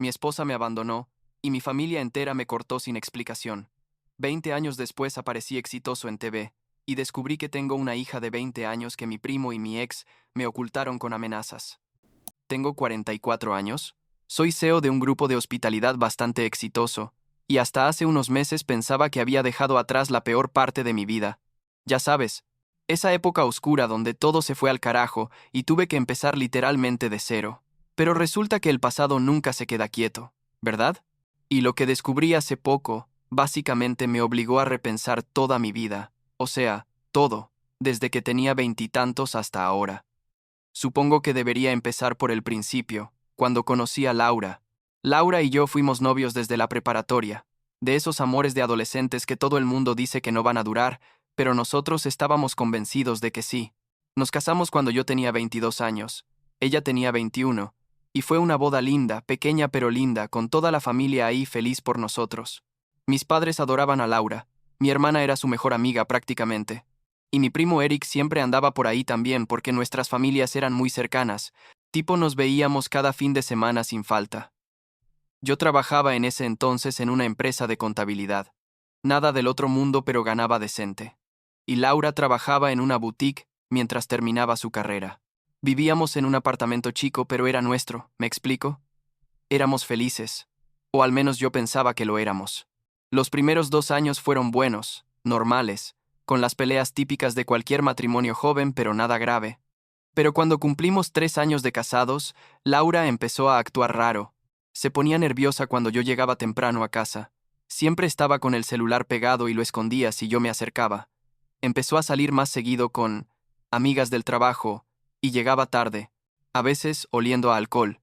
Mi esposa me abandonó, y mi familia entera me cortó sin explicación. 20 años después aparecí exitoso en TV, y descubrí que tengo una hija de 20 años que mi primo y mi ex me ocultaron con amenazas. Tengo 44 años, soy CEO de un grupo de hospitalidad bastante exitoso, y hasta hace unos meses pensaba que había dejado atrás la peor parte de mi vida. Ya sabes, esa época oscura donde todo se fue al carajo y tuve que empezar literalmente de cero. Pero resulta que el pasado nunca se queda quieto, ¿verdad? Y lo que descubrí hace poco, básicamente me obligó a repensar toda mi vida, o sea, todo, desde que tenía veintitantos hasta ahora. Supongo que debería empezar por el principio, cuando conocí a Laura. Laura y yo fuimos novios desde la preparatoria, de esos amores de adolescentes que todo el mundo dice que no van a durar, pero nosotros estábamos convencidos de que sí. Nos casamos cuando yo tenía 22 años, ella tenía 21, y fue una boda linda, pequeña pero linda, con toda la familia ahí feliz por nosotros. Mis padres adoraban a Laura, mi hermana era su mejor amiga prácticamente. Y mi primo Eric siempre andaba por ahí también porque nuestras familias eran muy cercanas, tipo nos veíamos cada fin de semana sin falta. Yo trabajaba en ese entonces en una empresa de contabilidad. Nada del otro mundo pero ganaba decente. Y Laura trabajaba en una boutique mientras terminaba su carrera. Vivíamos en un apartamento chico pero era nuestro, ¿me explico? Éramos felices. O al menos yo pensaba que lo éramos. Los primeros 2 años fueron buenos, normales, con las peleas típicas de cualquier matrimonio joven, pero nada grave. Pero cuando cumplimos 3 años de casados, Laura empezó a actuar raro. Se ponía nerviosa cuando yo llegaba temprano a casa. Siempre estaba con el celular pegado y lo escondía si yo me acercaba. Empezó a salir más seguido con amigas del trabajo y llegaba tarde, a veces oliendo a alcohol.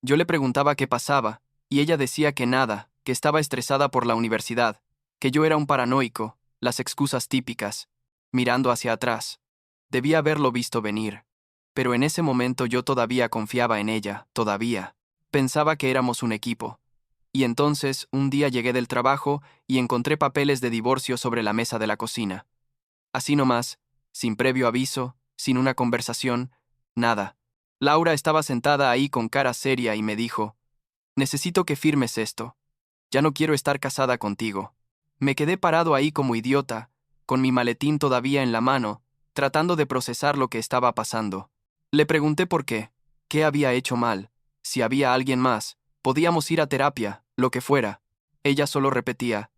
Yo le preguntaba qué pasaba, y ella decía que nada, que estaba estresada por la universidad, que yo era un paranoico, las excusas típicas, mirando hacia atrás. Debía haberlo visto venir. Pero en ese momento yo todavía confiaba en ella, todavía. Pensaba que éramos un equipo. Y entonces, un día llegué del trabajo y encontré papeles de divorcio sobre la mesa de la cocina. Así nomás, sin previo aviso, sin una conversación, nada. Laura estaba sentada ahí con cara seria y me dijo, necesito que firmes esto. Ya no quiero estar casada contigo. Me quedé parado ahí como idiota, con mi maletín todavía en la mano, tratando de procesar lo que estaba pasando. Le pregunté por qué había hecho mal, si había alguien más, podíamos ir a terapia, lo que fuera. Ella solo repetía,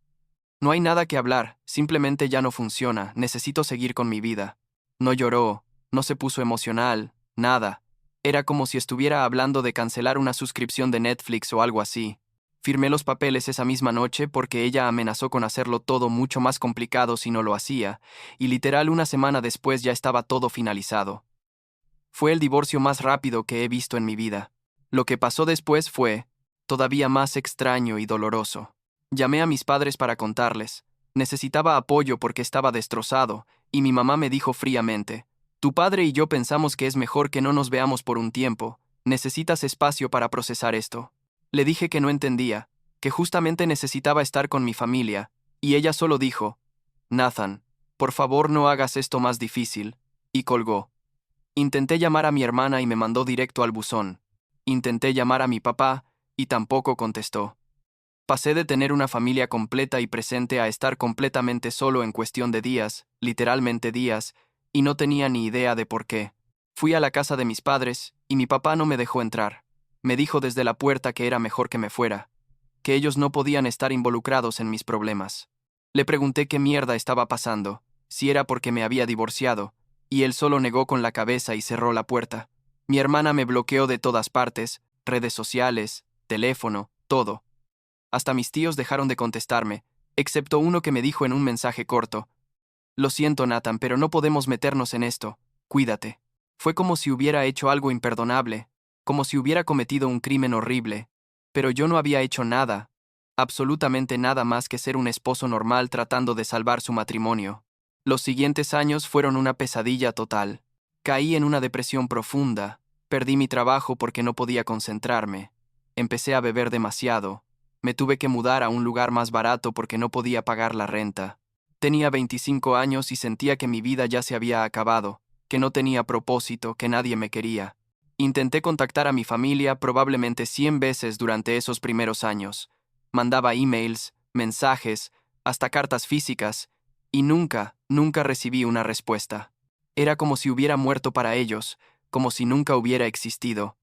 no hay nada que hablar, simplemente ya no funciona, necesito seguir con mi vida. No lloró, no se puso emocional, nada. Era como si estuviera hablando de cancelar una suscripción de Netflix o algo así. Firmé los papeles esa misma noche porque ella amenazó con hacerlo todo mucho más complicado si no lo hacía, y literal una semana después ya estaba todo finalizado. Fue el divorcio más rápido que he visto en mi vida. Lo que pasó después fue todavía más extraño y doloroso. Llamé a mis padres para contarles. Necesitaba apoyo porque estaba destrozado, y mi mamá me dijo fríamente, tu padre y yo pensamos que es mejor que no nos veamos por un tiempo, necesitas espacio para procesar esto. Le dije que no entendía, que justamente necesitaba estar con mi familia, y ella solo dijo, Nathan, por favor no hagas esto más difícil, y colgó. Intenté llamar a mi hermana y me mandó directo al buzón. Intenté llamar a mi papá, y tampoco contestó. Pasé de tener una familia completa y presente a estar completamente solo en cuestión de días, literalmente días, y no tenía ni idea de por qué. Fui a la casa de mis padres, y mi papá no me dejó entrar. Me dijo desde la puerta que era mejor que me fuera, que ellos no podían estar involucrados en mis problemas. Le pregunté qué mierda estaba pasando, si era porque me había divorciado, y él solo negó con la cabeza y cerró la puerta. Mi hermana me bloqueó de todas partes, redes sociales, teléfono, todo. Hasta mis tíos dejaron de contestarme, excepto uno que me dijo en un mensaje corto, lo siento, Nathan, pero no podemos meternos en esto, cuídate. Fue como si hubiera hecho algo imperdonable, como si hubiera cometido un crimen horrible, pero yo no había hecho nada, absolutamente nada más que ser un esposo normal tratando de salvar su matrimonio. Los siguientes años fueron una pesadilla total. Caí en una depresión profunda, perdí mi trabajo porque no podía concentrarme, empecé a beber demasiado, me tuve que mudar a un lugar más barato porque no podía pagar la renta. Tenía 25 años y sentía que mi vida ya se había acabado, que no tenía propósito, que nadie me quería. Intenté contactar a mi familia probablemente 100 veces durante esos primeros años. Mandaba emails, mensajes, hasta cartas físicas, y nunca recibí una respuesta. Era como si hubiera muerto para ellos, como si nunca hubiera existido.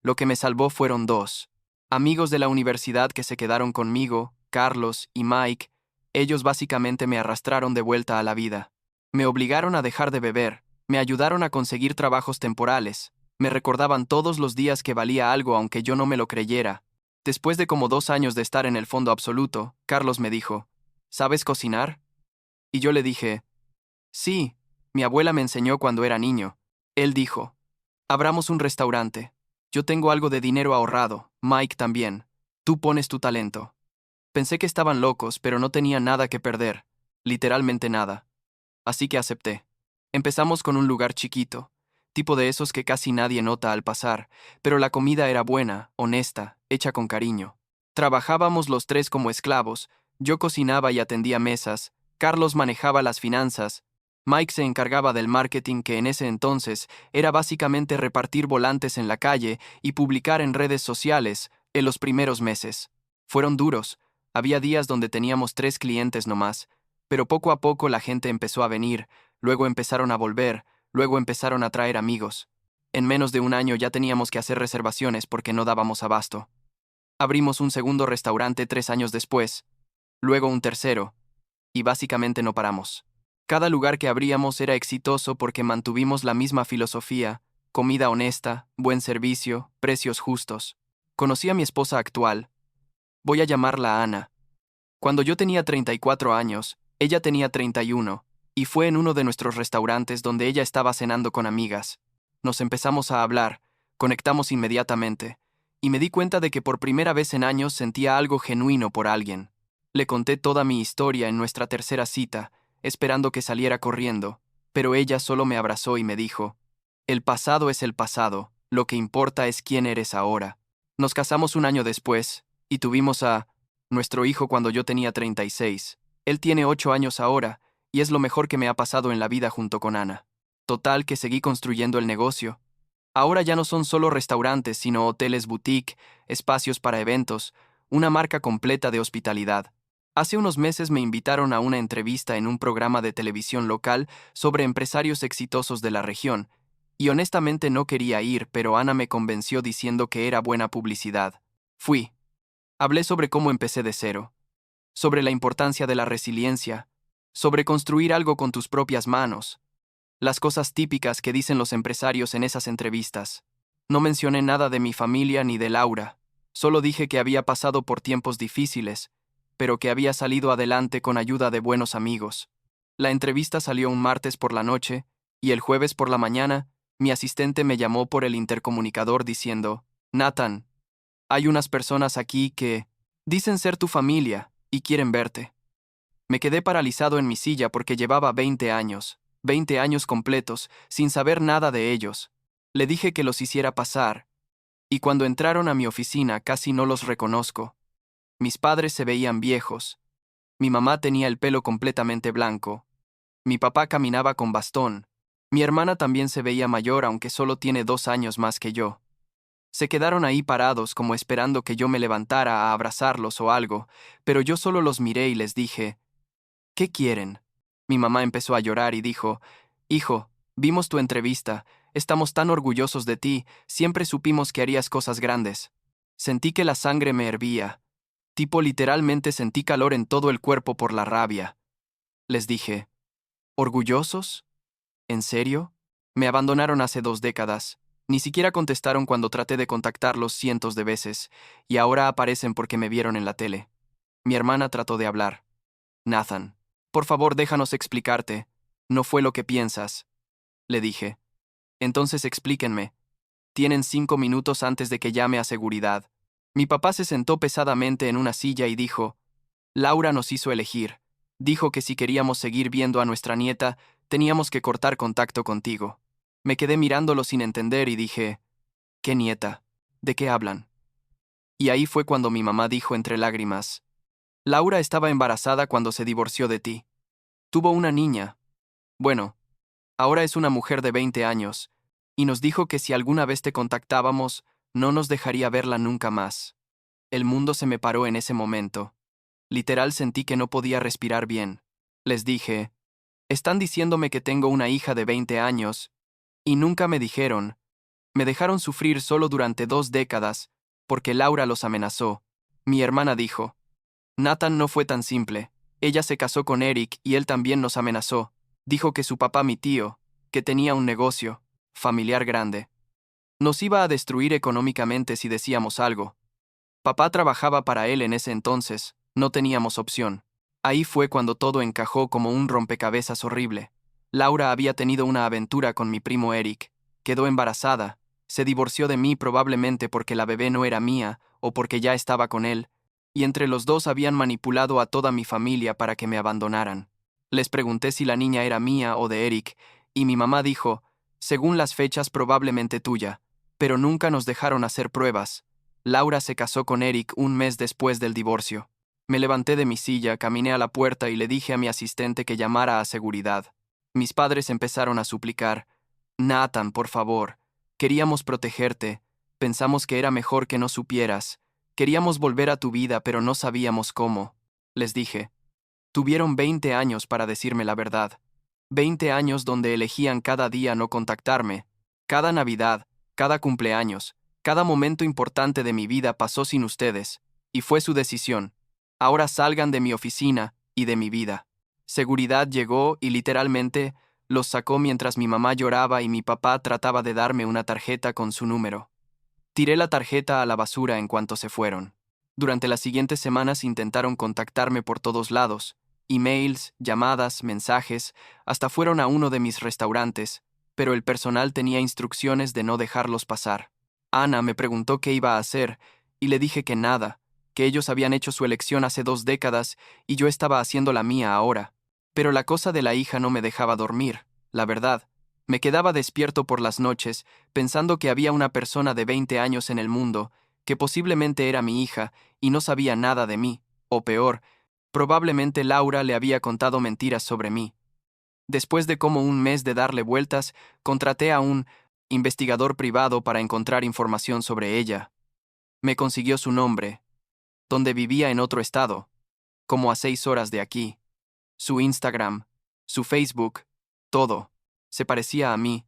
Lo que me salvó fueron dos amigos de la universidad que se quedaron conmigo, Carlos y Mike. Ellos básicamente me arrastraron de vuelta a la vida. Me obligaron a dejar de beber, me ayudaron a conseguir trabajos temporales, me recordaban todos los días que valía algo aunque yo no me lo creyera. Después de como 2 años de estar en el fondo absoluto, Carlos me dijo, ¿sabes cocinar? Y yo le dije, sí, mi abuela me enseñó cuando era niño. Él dijo, abramos un restaurante. Yo tengo algo de dinero ahorrado, Mike también. Tú pones tu talento. Pensé que estaban locos, pero no tenía nada que perder, literalmente nada. Así que acepté. Empezamos con un lugar chiquito, tipo de esos que casi nadie nota al pasar, pero la comida era buena, honesta, hecha con cariño. Trabajábamos los tres como esclavos, yo cocinaba y atendía mesas, Carlos manejaba las finanzas, Mike se encargaba del marketing que en ese entonces era básicamente repartir volantes en la calle y publicar en redes sociales en los primeros meses. Fueron duros, había días donde teníamos 3 clientes nomás, pero poco a poco la gente empezó a venir, luego empezaron a volver, luego empezaron a traer amigos. En menos de un año ya teníamos que hacer reservaciones porque no dábamos abasto. Abrimos un segundo restaurante 3 años después, luego un tercero, y básicamente no paramos. Cada lugar que abríamos era exitoso porque mantuvimos la misma filosofía, comida honesta, buen servicio, precios justos. Conocí a mi esposa actual. Voy a llamarla Ana. Cuando yo tenía 34 años, ella tenía 31, y fue en uno de nuestros restaurantes donde ella estaba cenando con amigas. Nos empezamos a hablar, conectamos inmediatamente, y me di cuenta de que por primera vez en años sentía algo genuino por alguien. Le conté toda mi historia en nuestra tercera cita, esperando que saliera corriendo, pero ella solo me abrazó y me dijo, el pasado es el pasado, lo que importa es quién eres ahora. Nos casamos un año después, y tuvimos a nuestro hijo cuando yo tenía 36. Él tiene 8 años ahora, y es lo mejor que me ha pasado en la vida junto con Ana. Total que seguí construyendo el negocio. Ahora ya no son solo restaurantes, sino hoteles boutique, espacios para eventos, una marca completa de hospitalidad. Hace unos meses me invitaron a una entrevista en un programa de televisión local sobre empresarios exitosos de la región, y honestamente no quería ir, pero Ana me convenció diciendo que era buena publicidad. Fui. Hablé sobre cómo empecé de cero, sobre la importancia de la resiliencia, sobre construir algo con tus propias manos, las cosas típicas que dicen los empresarios en esas entrevistas. No mencioné nada de mi familia ni de Laura, solo dije que había pasado por tiempos difíciles, pero que había salido adelante con ayuda de buenos amigos. La entrevista salió un martes por la noche, y el jueves por la mañana, mi asistente me llamó por el intercomunicador diciendo, Nathan, hay unas personas aquí que dicen ser tu familia y quieren verte. Me quedé paralizado en mi silla porque llevaba 20 años completos, sin saber nada de ellos. Le dije que los hiciera pasar, y cuando entraron a mi oficina casi no los reconozco. Mis padres se veían viejos. Mi mamá tenía el pelo completamente blanco. Mi papá caminaba con bastón. Mi hermana también se veía mayor aunque solo tiene 2 años más que yo. Se quedaron ahí parados como esperando que yo me levantara a abrazarlos o algo, pero yo solo los miré y les dije, ¿qué quieren? Mi mamá empezó a llorar y dijo, hijo, vimos tu entrevista, estamos tan orgullosos de ti, siempre supimos que harías cosas grandes. Sentí que la sangre me hervía. Tipo literalmente sentí calor en todo el cuerpo por la rabia. Les dije, ¿orgullosos? ¿En serio? Me abandonaron hace 2 décadas. Ni siquiera contestaron cuando traté de contactarlos cientos de veces, y ahora aparecen porque me vieron en la tele. Mi hermana trató de hablar. Nathan, por favor déjanos explicarte. No fue lo que piensas. Le dije. Entonces explíquenme. Tienen 5 minutos antes de que llame a seguridad. Mi papá se sentó pesadamente en una silla y dijo, Laura nos hizo elegir. Dijo que si queríamos seguir viendo a nuestra nieta, teníamos que cortar contacto contigo. Me quedé mirándolo sin entender y dije, ¿qué nieta? ¿De qué hablan? Y ahí fue cuando mi mamá dijo entre lágrimas, Laura estaba embarazada cuando se divorció de ti. Tuvo una niña. Bueno, ahora es una mujer de 20 años, y nos dijo que si alguna vez te contactábamos, no nos dejaría verla nunca más. El mundo se me paró en ese momento. Literal sentí que no podía respirar bien. Les dije, están diciéndome que tengo una hija de 20 años, y nunca me dijeron. Me dejaron sufrir solo durante 2 décadas, porque Laura los amenazó. Mi hermana dijo, Nathan no fue tan simple. Ella se casó con Eric y él también nos amenazó. Dijo que su papá, mi tío, que tenía un negocio familiar grande, nos iba a destruir económicamente si decíamos algo. Papá trabajaba para él en ese entonces, no teníamos opción. Ahí fue cuando todo encajó como un rompecabezas horrible. Laura había tenido una aventura con mi primo Eric, quedó embarazada, se divorció de mí probablemente porque la bebé no era mía o porque ya estaba con él, y entre los dos habían manipulado a toda mi familia para que me abandonaran. Les pregunté si la niña era mía o de Eric, y mi mamá dijo, según las fechas probablemente tuya, pero nunca nos dejaron hacer pruebas. Laura se casó con Eric un mes después del divorcio. Me levanté de mi silla, caminé a la puerta y le dije a mi asistente que llamara a seguridad. Mis padres empezaron a suplicar, Nathan, por favor, queríamos protegerte, pensamos que era mejor que no supieras, queríamos volver a tu vida pero no sabíamos cómo. Les dije, tuvieron 20 años para decirme la verdad. 20 años donde elegían cada día no contactarme. Cada Navidad, cada cumpleaños, cada momento importante de mi vida pasó sin ustedes, y fue su decisión. Ahora salgan de mi oficina y de mi vida. Seguridad llegó y literalmente los sacó mientras mi mamá lloraba y mi papá trataba de darme una tarjeta con su número. Tiré la tarjeta a la basura en cuanto se fueron. Durante las siguientes semanas intentaron contactarme por todos lados, emails, llamadas, mensajes, hasta fueron a uno de mis restaurantes, pero el personal tenía instrucciones de no dejarlos pasar. Ana me preguntó qué iba a hacer, y le dije que nada, que ellos habían hecho su elección hace 2 décadas y yo estaba haciendo la mía ahora. Pero la cosa de la hija no me dejaba dormir, la verdad. Me quedaba despierto por las noches, pensando que había una persona de 20 años en el mundo, que posiblemente era mi hija, y no sabía nada de mí, o peor, probablemente Laura le había contado mentiras sobre mí. Después de como un mes de darle vueltas, contraté a un investigador privado para encontrar información sobre ella. Me consiguió su nombre, donde vivía en otro estado, como a 6 horas de aquí. Su Instagram, su Facebook, todo. Se parecía a mí.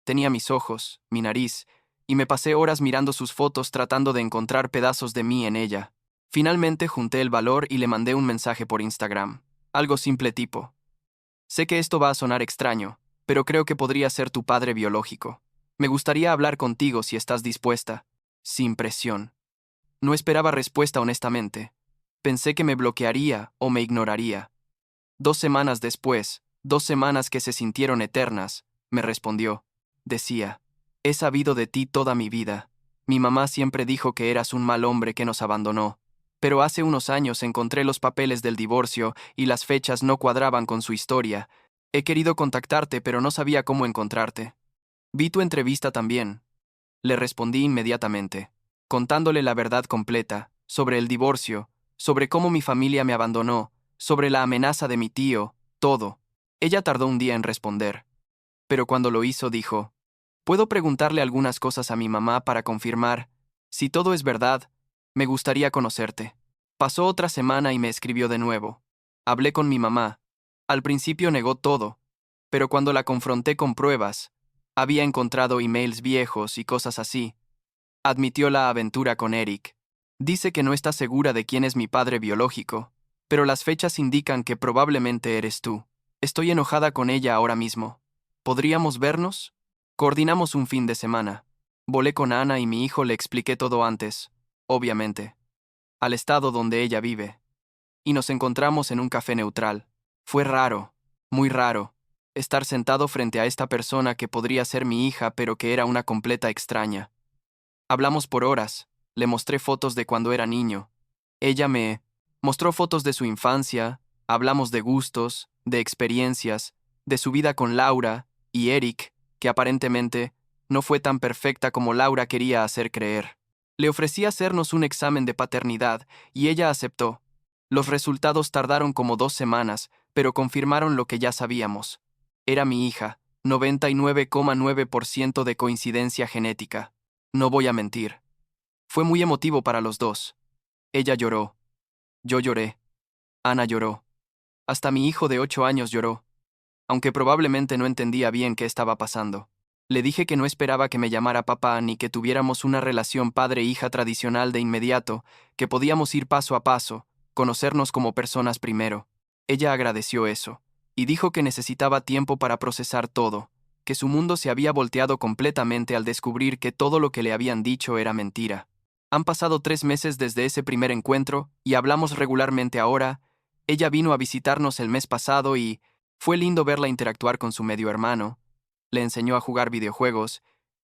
Tenía mis ojos, mi nariz, y me pasé horas mirando sus fotos tratando de encontrar pedazos de mí en ella. Finalmente junté el valor y le mandé un mensaje por Instagram. Algo simple tipo. Sé que esto va a sonar extraño, pero creo que podría ser tu padre biológico. Me gustaría hablar contigo si estás dispuesta. Sin presión. No esperaba respuesta honestamente. Pensé que me bloquearía o me ignoraría. 2 semanas después, 2 semanas que se sintieron eternas, me respondió. Decía, he sabido de ti toda mi vida. Mi mamá siempre dijo que eras un mal hombre que nos abandonó. Pero hace unos años encontré los papeles del divorcio y las fechas no cuadraban con su historia. He querido contactarte pero no sabía cómo encontrarte. Vi tu entrevista también. Le respondí inmediatamente, contándole la verdad completa, sobre el divorcio, sobre cómo mi familia me abandonó, sobre la amenaza de mi tío, todo. Ella tardó un día en responder. Pero cuando lo hizo dijo, ¿puedo preguntarle algunas cosas a mi mamá para confirmar? Si todo es verdad, me gustaría conocerte. Pasó otra semana y me escribió de nuevo. Hablé con mi mamá. Al principio negó todo, pero cuando la confronté con pruebas, había encontrado emails viejos y cosas así. Admitió la aventura con Eric. Dice que no está segura de quién es mi padre biológico, pero las fechas indican que probablemente eres tú. Estoy enojada con ella ahora mismo. ¿Podríamos vernos? Coordinamos un fin de semana. Volé con Ana y mi hijo le expliqué todo antes, obviamente, al estado donde ella vive. Y nos encontramos en un café neutral. Fue raro, muy raro, estar sentado frente a esta persona que podría ser mi hija pero que era una completa extraña. Hablamos por horas, le mostré fotos de cuando era niño. Ella me mostró fotos de su infancia, hablamos de gustos, de experiencias, de su vida con Laura y Eric, que aparentemente no fue tan perfecta como Laura quería hacer creer. Le ofrecí hacernos un examen de paternidad y ella aceptó. Los resultados tardaron como 2 semanas, pero confirmaron lo que ya sabíamos. Era mi hija, 99,9% de coincidencia genética. No voy a mentir. Fue muy emotivo para los dos. Ella lloró. Yo lloré. Ana lloró. Hasta mi hijo de 8 años lloró, aunque probablemente no entendía bien qué estaba pasando. Le dije que no esperaba que me llamara papá ni que tuviéramos una relación padre-hija tradicional de inmediato, que podíamos ir paso a paso, conocernos como personas primero. Ella agradeció eso, y dijo que necesitaba tiempo para procesar todo, que su mundo se había volteado completamente al descubrir que todo lo que le habían dicho era mentira. Han pasado 3 meses desde ese primer encuentro, y hablamos regularmente ahora. Ella vino a visitarnos el mes pasado y fue lindo verla interactuar con su medio hermano. Le enseñó a jugar videojuegos,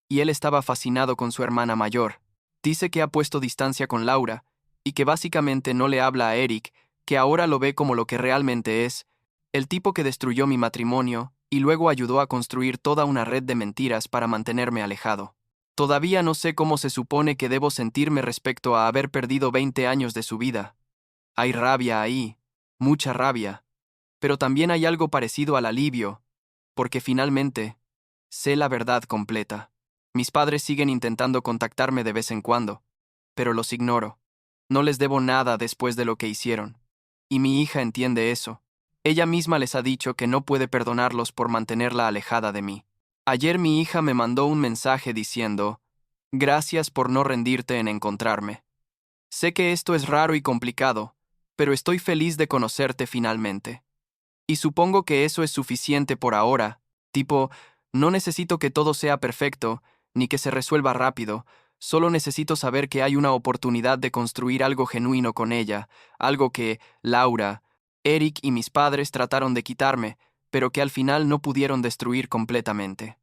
y él estaba fascinado con su hermana mayor. Dice que ha puesto distancia con Laura, y que básicamente no le habla a Eric, que ahora lo ve como lo que realmente es, el tipo que destruyó mi matrimonio, y luego ayudó a construir toda una red de mentiras para mantenerme alejado. Todavía no sé cómo se supone que debo sentirme respecto a haber perdido 20 años de su vida. Hay rabia ahí, mucha rabia, pero también hay algo parecido al alivio, porque finalmente sé la verdad completa. Mis padres siguen intentando contactarme de vez en cuando, pero los ignoro. No les debo nada después de lo que hicieron. Y mi hija entiende eso. Ella misma les ha dicho que no puede perdonarlos por mantenerla alejada de mí. Ayer mi hija me mandó un mensaje diciendo: "Gracias por no rendirte en encontrarme. Sé que esto es raro y complicado, pero estoy feliz de conocerte finalmente. Y supongo que eso es suficiente por ahora, tipo, no necesito que todo sea perfecto, ni que se resuelva rápido, solo necesito saber que hay una oportunidad de construir algo genuino con ella, algo que Laura, Eric y mis padres trataron de quitarme, pero que al final no pudieron destruir completamente".